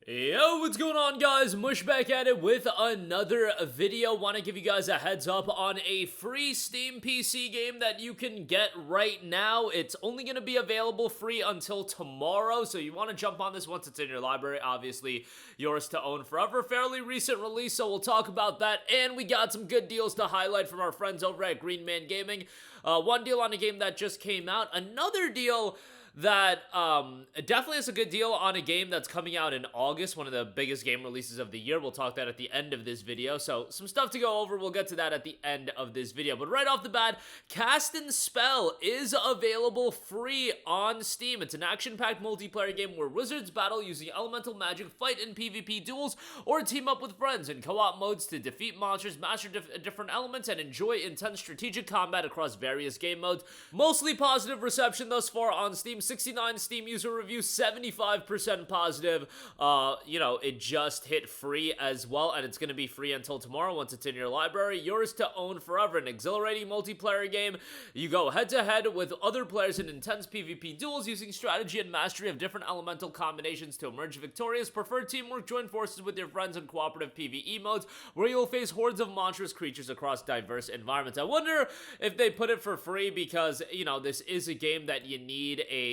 Yo, what's going on, guys? Mush back at it with another video. Want to give you guys a heads up on a free Steam PC game that you can get right now. It's only going to be available free until tomorrow, so you want to jump on this once it's in your library. Obviously, yours to own forever. Fairly recent release, so we'll talk about that. And we got some good deals to highlight from our friends over at Green Man Gaming. One deal on a game that just came out. Another deal that definitely is a good deal on a game that's coming out in August, one of the biggest game releases of the year. We'll talk that at the end of this video, so some stuff to go over. We'll get to that at the end of this video, but right off the bat, Cast and Spell is available free on Steam. It's an action-packed multiplayer game where wizards battle using elemental magic, fight in PvP duels, or team up with friends in co-op modes to defeat monsters, master different elements, and enjoy intense strategic combat across various game modes. Mostly positive reception thus far on Steam. 69 Steam user reviews, 75% positive. It just hit free as well, and it's going to be free until tomorrow once it's in your library. Yours to own forever. An exhilarating multiplayer game. You go head-to-head with other players in intense PvP duels using strategy and mastery of different elemental combinations to emerge victorious. Preferred teamwork, join forces with your friends in cooperative PvE modes, where you'll face hordes of monstrous creatures across diverse environments. I wonder if they put it for free because, this is a game that you need a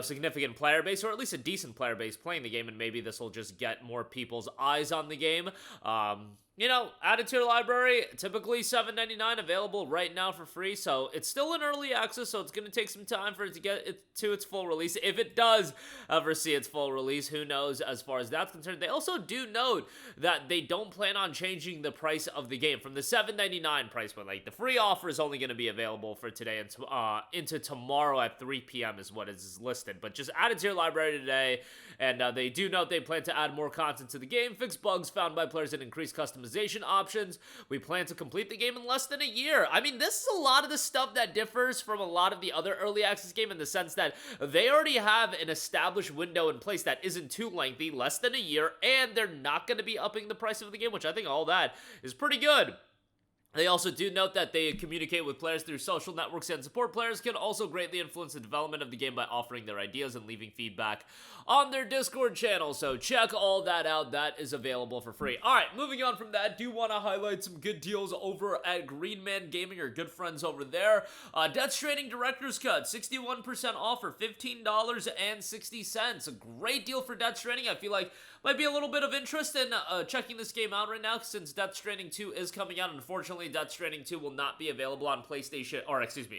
significant player base, or at least a decent player base playing the game, and maybe this will just get more people's eyes on the game. Add it to your library. Typically $7.99, available right now for free, so it's still in early access, so it's going to take some time for it to get it to its full release. If it does ever see its full release, who knows as far as that's concerned. They also do note that they don't plan on changing the price of the game from the $7.99 price point. Like, the free offer is only going to be available for today and into tomorrow at 3 p.m. is what is listed, but just add it to your library today. And they do note they plan to add more content to the game, fix bugs found by players, and increase customization options. We plan to complete the game in less than a year. I mean, this is a lot of the stuff that differs from a lot of the other early access game in the sense that they already have an established window in place that isn't too lengthy, less than a year, and they're not going to be upping the price of the game, which I think all that is pretty good. They also do note that they communicate with players through social networks, and support players can also greatly influence the development of the game by offering their ideas and leaving feedback on their Discord channel. So check all that out. That is available for free. All right, moving on from that, do want to highlight some good deals over at Green Man Gaming, our good friends over there. Death Stranding Director's Cut, 61% off for $15.60. A great deal for Death Stranding. I feel like might be a little bit of interest in checking this game out right now, since Death Stranding 2 is coming out. Unfortunately, Death Stranding 2 will not be available on PlayStation,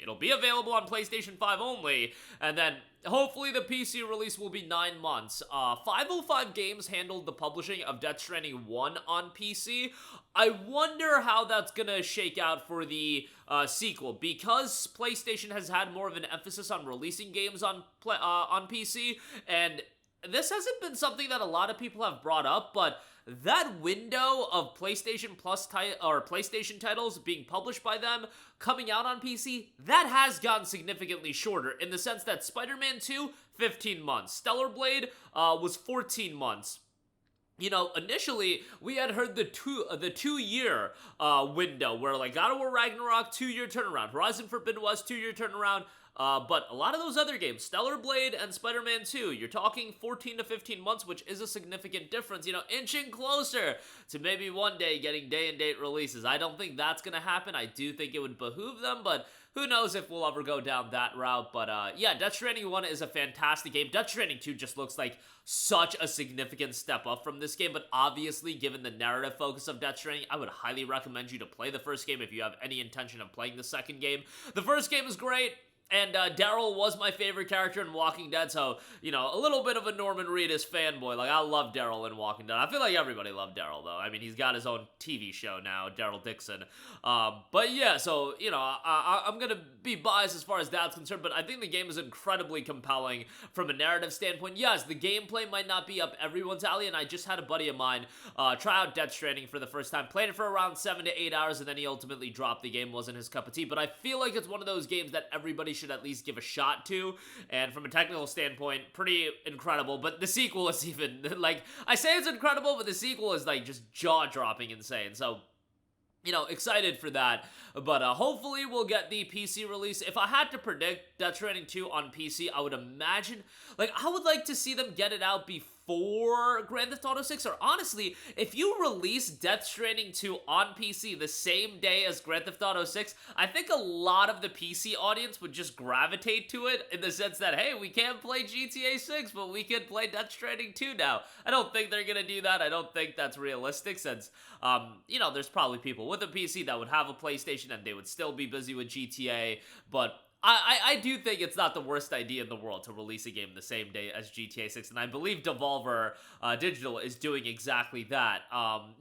it'll be available on PlayStation 5 only, and then hopefully the PC release will be 9 months. 505 Games handled the publishing of Death Stranding 1 on PC. I wonder how that's gonna shake out for the sequel, because PlayStation has had more of an emphasis on releasing games on PC, and this hasn't been something that a lot of people have brought up, but that window of PlayStation Plus or PlayStation titles being published by them coming out on PC, that has gotten significantly shorter, in the sense that Spider-Man 2, 15 months. Stellar Blade was 14 months. Initially, we had heard the two-year window, where, like, God of War Ragnarok, 2-year turnaround. Horizon Forbidden West, 2-year turnaround. But a lot of those other games, Stellar Blade and Spider-Man 2, you're talking 14 to 15 months, which is a significant difference, inching closer to maybe one day getting day-and-date releases. I don't think that's going to happen. I do think it would behoove them, but who knows if we'll ever go down that route. But yeah, Death Stranding 1 is a fantastic game. Death Stranding 2 just looks like such a significant step up from this game, but obviously, given the narrative focus of Death Stranding, I would highly recommend you to play the first game if you have any intention of playing the second game. The first game is great. And Daryl was my favorite character in Walking Dead, so, a little bit of a Norman Reedus fanboy. Like, I love Daryl in Walking Dead. I feel like everybody loved Daryl, though. I mean, he's got his own TV show now, Daryl Dixon. But yeah, so, I'm gonna be biased as far as that's concerned, but I think the game is incredibly compelling from a narrative standpoint. Yes, the gameplay might not be up everyone's alley, and I just had a buddy of mine try out Death Stranding for the first time, played it for around 7 to 8 hours, and then he ultimately dropped the game. Wasn't his cup of tea, but I feel like it's one of those games that everybody should at least give a shot to, and from a technical standpoint, pretty incredible. But the sequel is even, like, I say it's incredible, but the sequel is, like, just jaw-dropping insane. So excited for that, but hopefully we'll get the PC release. If I had to predict Death Stranding 2 on PC, I would imagine, I would like to see them get it out before for Grand Theft Auto 6, or honestly, if you release Death Stranding 2 on PC the same day as Grand Theft Auto 6, I think a lot of the PC audience would just gravitate to it in the sense that, hey, we can't play GTA 6, but we can play Death Stranding 2 now. I don't think they're gonna do that. I don't think that's realistic since, you know, there's probably people with a PC that would have a PlayStation and they would still be busy with GTA, but I do think it's not the worst idea in the world to release a game the same day as GTA 6, and I believe Devolver Digital is doing exactly that,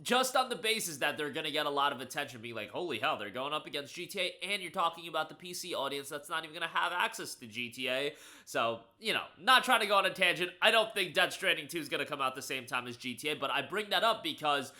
just on the basis that they're gonna get a lot of attention, being like, holy hell, they're going up against GTA, and you're talking about the PC audience that's not even gonna have access to GTA, so, you know, not trying to go on a tangent, I don't think Death Stranding 2 is gonna come out the same time as GTA, but I bring that up because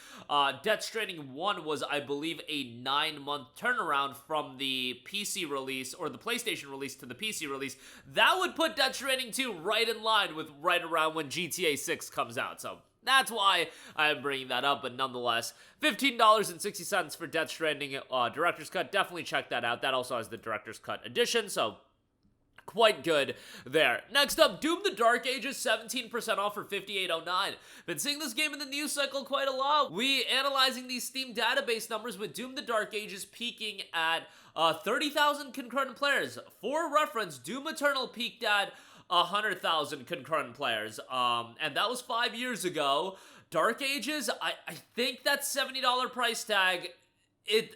Death Stranding 1 was, I believe, a 9-month turnaround from the PC release, or the PlayStation release to the PC release. That would put Death Stranding 2 right in line with right around when GTA 6 comes out, so that's why I'm bringing that up, but nonetheless, $15.60 for Death Stranding Director's Cut. Definitely check that out. That also has the Director's Cut edition, so quite good there. Next up, Doom the Dark Ages, 17% off for $58.09. Been seeing this game in the news cycle quite a lot. We analyzing these Steam database numbers with Doom the Dark Ages peaking at 30,000 concurrent players. For reference, Doom Eternal peaked at 100,000 concurrent players, and that was 5 years ago. Dark Ages, I think that $70 price tag,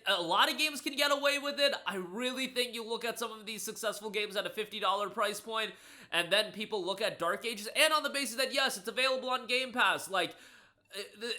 a lot of games can get away with it. I really think you look at some of these successful games at a $50 price point, and then people look at Dark Ages, and on the basis that, yes, it's available on Game Pass. Like,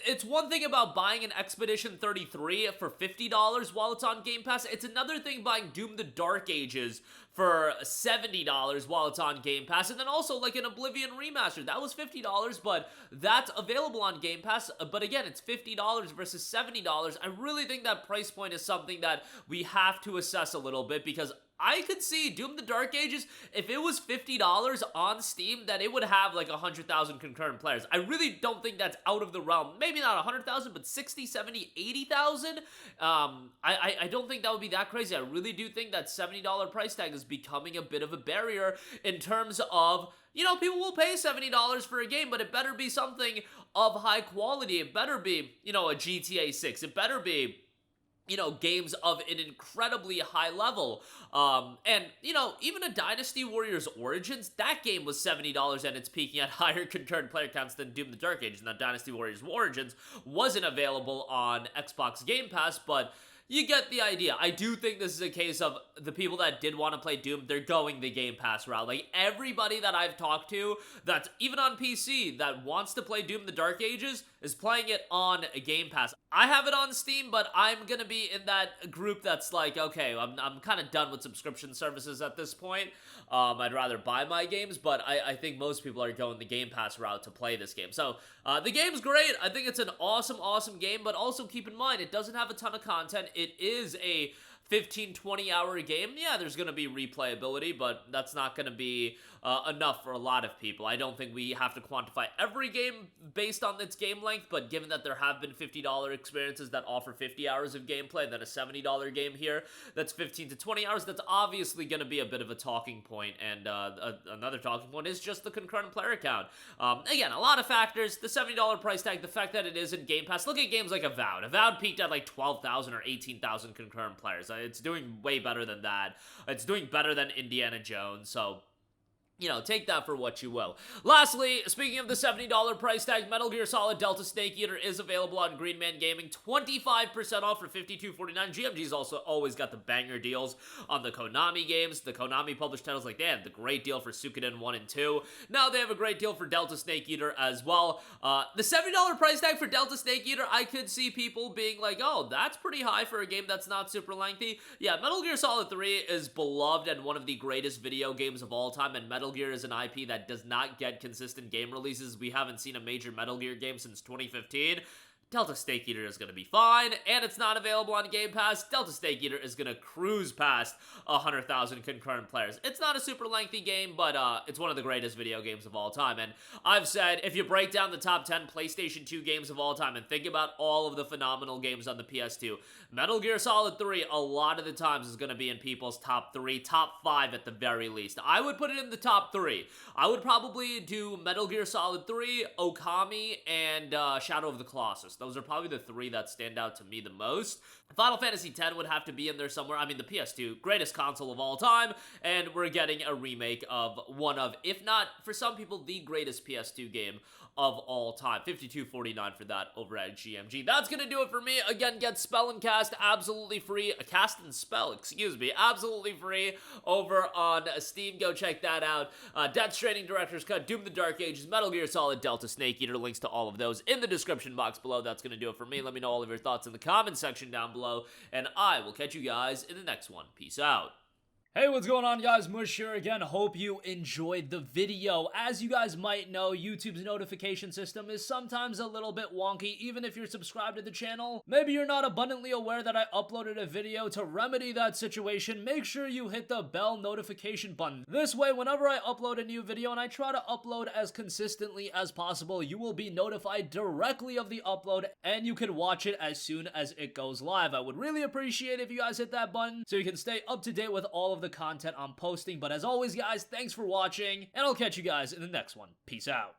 it's one thing about buying an Expedition 33 for $50 while it's on Game Pass. It's another thing buying Doom the Dark Ages for $70 while it's on Game Pass. And then also like an Oblivion Remastered. That was $50, but that's available on Game Pass. But again, it's $50 versus $70. I really think that price point is something that we have to assess a little bit, because I could see Doom the Dark Ages, if it was $50 on Steam, that it would have like 100,000 concurrent players. I really don't think that's out of the realm. Maybe not 100,000, but 60, 70, 80,000. I don't think that would be that crazy. I really do think that $70 price tag is becoming a bit of a barrier in terms of, you know, people will pay $70 for a game, but it better be something of high quality. It better be, you know, a GTA 6. It better be, you know, games of an incredibly high level. And, you know, even a Dynasty Warriors Origins, that game was $70 and it's peaking at higher concurrent player counts than Doom the Dark Ages. And that Dynasty Warriors Origins wasn't available on Xbox Game Pass, but you get the idea. I do think this is a case of the people that did want to play Doom, they're going the Game Pass route. Like, everybody that I've talked to that's even on PC that wants to play Doom the Dark Ages is playing it on a Game Pass. I have it on Steam, but I'm gonna be in that group that's like, okay, I'm kind of done with subscription services at this point. I'd rather buy my games, but I think most people are going the Game Pass route to play this game. So, the game's great. I think it's an awesome, awesome game, but also keep in mind, it doesn't have a ton of content. It is a 15-20 hour game. Yeah, there's going to be replayability, but that's not going to be enough for a lot of people. I don't think we have to quantify every game based on its game length, but given that there have been $50 experiences that offer 50 hours of gameplay, and then a $70 game here that's 15 to 20 hours, that's obviously going to be a bit of a talking point, and another talking point is just the concurrent player count. Again, a lot of factors, the $70 price tag, the fact that it is in Game Pass. Look at games like Avowed. Avowed peaked at like 12,000 or 18,000 concurrent players. It's doing way better than that. It's doing better than Indiana Jones, so, you know, take that for what you will. Lastly, speaking of the $70 price tag, Metal Gear Solid Delta Snake Eater is available on Green Man Gaming, 25% off for $52.49. GMG's also always got the banger deals on the Konami games. The Konami published titles, like they had the great deal for Suikoden 1 and 2. Now they have a great deal for Delta Snake Eater as well. The $70 price tag for Delta Snake Eater, I could see people being like, oh, that's pretty high for a game that's not super lengthy. Yeah, Metal Gear Solid 3 is beloved and one of the greatest video games of all time, and Metal Gear is an IP that does not get consistent game releases. We haven't seen a major Metal Gear game since 2015. Delta Snake Eater is going to be fine, and it's not available on Game Pass. Delta Snake Eater is going to cruise past 100,000 concurrent players. It's not a super lengthy game, but it's one of the greatest video games of all time, and I've said, if you break down the top 10 PlayStation 2 games of all time and think about all of the phenomenal games on the PS2, Metal Gear Solid 3 a lot of the times is going to be in people's top 3, top 5 at the very least. I would put it in the top 3. I would probably do Metal Gear Solid 3, Okami, and Shadow of the Colossus. Those are probably the 3 that stand out to me the most. Final Fantasy X would have to be in there somewhere. I mean, the PS2, greatest console of all time, and we're getting a remake of one of, if not, for some people, the greatest PS2 game of all time. 52.49 for that over at GMG. That's gonna do it for me. Again, get Spell and Cast absolutely free. Cast and Spell, excuse me, absolutely free over on Steam. Go check that out. Death Stranding Director's Cut, Doom the Dark Ages, Metal Gear Solid, Delta Snake Eater. Links to all of those in the description box below. That's gonna do it for me. Let me know all of your thoughts in the comment section down below, and I will catch you guys in the next one. Peace out. Hey, what's going on, guys? Mush here again. Hope you enjoyed the video. As you guys might know, YouTube's notification system is sometimes a little bit wonky, even if you're subscribed to the channel. Maybe you're not abundantly aware that I uploaded a video. To remedy that situation, make sure you hit the bell notification button. This way, whenever I upload a new video, and I try to upload as consistently as possible, you will be notified directly of the upload, and you can watch it as soon as it goes live. I would really appreciate it if you guys hit that button so you can stay up to date with all of the content I'm posting. But as always, guys, thanks for watching, and I'll catch you guys in the next one. Peace out.